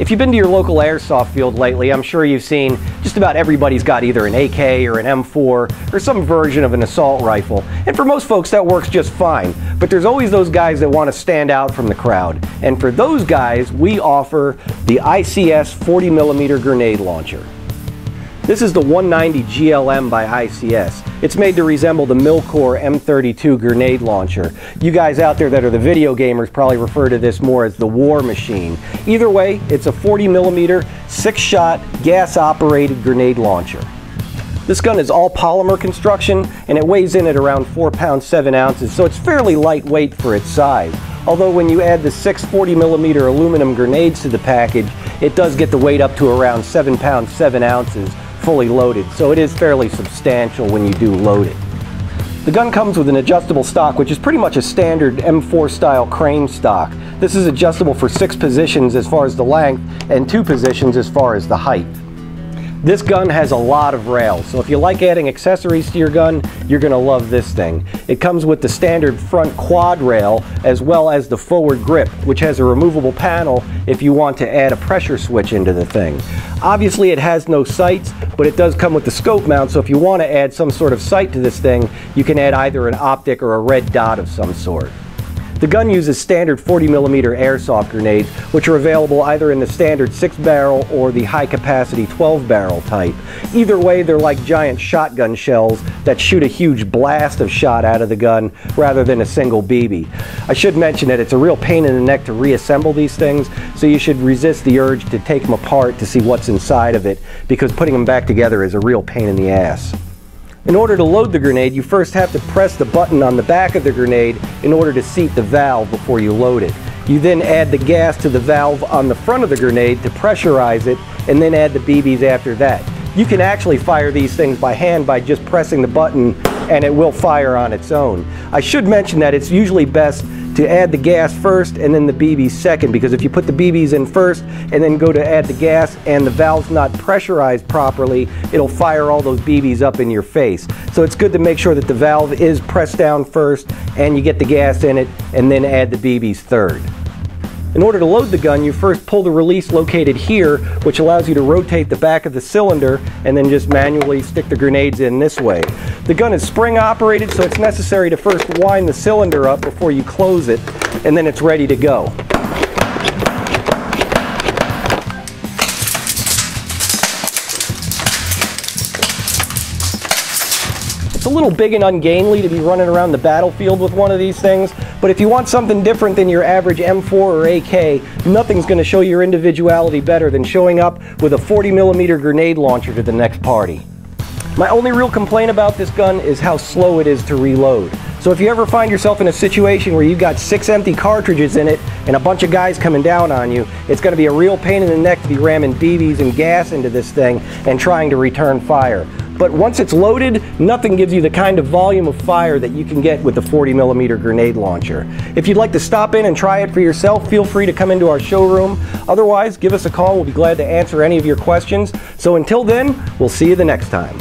If you've been to your local airsoft field lately, I'm sure you've seen just about everybody's got either an AK or an M4 or some version of an assault rifle. And for most folks that works just fine. But there's always those guys that want to stand out from the crowd. And for those guys, we offer the ICS 40mm grenade launcher. This is the 190 GLM by ICS. It's made to resemble the Milcor M32 grenade launcher. You guys out there that are the video gamers probably refer to this more as the War Machine. Either way, it's a 40mm, 6-shot, gas-operated grenade launcher. This gun is all polymer construction, and it weighs in at around 4 pounds 7 ounces, so it's fairly lightweight for its size. Although when you add the 6 40mm aluminum grenades to the package, it does get the weight up to around 7 pounds 7 ounces fully loaded, so it is fairly substantial when you do load it. The gun comes with an adjustable stock, which is pretty much a standard M4 style crane stock. This is adjustable for 6 positions as far as the length and 2 positions as far as the height. This gun has a lot of rails, so if you like adding accessories to your gun, you're going to love this thing. It comes with the standard front quad rail as well as the forward grip, which has a removable panel if you want to add a pressure switch into the thing. Obviously it has no sights, but it does come with the scope mount, so if you want to add some sort of sight to this thing, you can add either an optic or a red dot of some sort. The gun uses standard 40mm airsoft grenades, which are available either in the standard 6-barrel or the high-capacity 12-barrel type. Either way, they're like giant shotgun shells that shoot a huge blast of shot out of the gun rather than a single BB. I should mention that it's a real pain in the neck to reassemble these things, so you should resist the urge to take them apart to see what's inside of it, because putting them back together is a real pain in the ass. In order to load the grenade, you first have to press the button on the back of the grenade in order to seat the valve before you load it. You then add the gas to the valve on the front of the grenade to pressurize it, and then add the BBs after that. You can actually fire these things by hand by just pressing the button, and it will fire on its own. I should mention that it's usually best to add the gas first and then the BBs second, because if you put the BBs in first and then go to add the gas and the valve's not pressurized properly, it'll fire all those BBs up in your face. So it's good to make sure that the valve is pressed down first and you get the gas in it, and then add the BBs third. In order to load the gun, you first pull the release located here, which allows you to rotate the back of the cylinder and then just manually stick the grenades in this way. The gun is spring operated, so it's necessary to first wind the cylinder up before you close it, and then it's ready to go. It's a little big and ungainly to be running around the battlefield with one of these things, but if you want something different than your average M4 or AK, nothing's going to show your individuality better than showing up with a 40mm grenade launcher to the next party. My only real complaint about this gun is how slow it is to reload. So if you ever find yourself in a situation where you've got 6 empty cartridges in it and a bunch of guys coming down on you, it's going to be a real pain in the neck to be ramming BBs and gas into this thing and trying to return fire. But once it's loaded, nothing gives you the kind of volume of fire that you can get with the 40mm grenade launcher. If you'd like to stop in and try it for yourself, feel free to come into our showroom. Otherwise, give us a call. We'll be glad to answer any of your questions. So until then, we'll see you the next time.